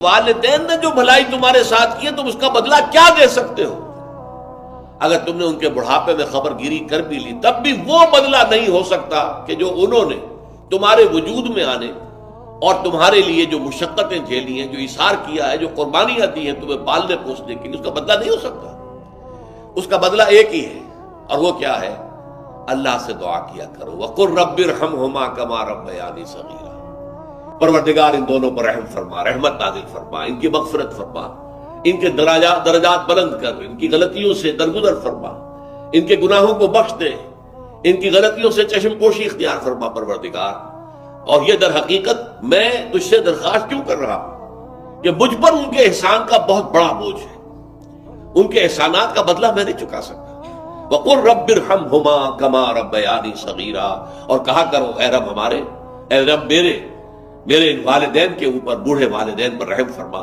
والدین نے جو بھلائی تمہارے ساتھ کی ہے تم اس کا بدلہ کیا دے سکتے ہو؟ اگر تم نے ان کے بڑھاپے میں خبر گیری کر بھی لی تب بھی وہ بدلہ نہیں ہو سکتا کہ جو انہوں نے تمہارے وجود میں آنے اور تمہارے لیے جو مشقتیں جھیلی ہیں، جو ایثار کیا ہے، جو قربانیاں دی ہیں تمہیں پالنے پوسنے کے لیے، اس کا بدلہ نہیں ہو سکتا۔ اس کا بدلہ ایک ہی ہے، اور وہ کیا ہے؟ اللہ سے دعا کیا کرو وَقُلْ رَبِّ ارْحَمْهُمَا كَمَا رَبَّيَانِي صَغِيرًا، پروردگار ان دونوں پر رحم فرما، رحمت نازل فرما، ان کی مغفرت فرما، ان کے درجات بلند کر، ان کی غلطیوں سے درگزر فرما، ان کے گناہوں کو بخش دے، ان کی غلطیوں سے چشم پوشی اختیار فرما پروردگار۔ اور یہ در حقیقت میں تجھ سے درخواست کیوں کر رہا ہوں کہ مجھ پر ان کے احسان کا بہت بڑا بوجھ ہے، ان کے احسانات کا بدلہ میں نہیں چکا سکتا۔ وَقُلْ رَبِّ ارْحَمْهُمَا كَمَا رَبَّيَانِي صَغِيرًا، اور کہا کرو اے رب ہمارے، اے رب میرے ان والدین کے اوپر، بوڑھے والدین پر رحم فرما،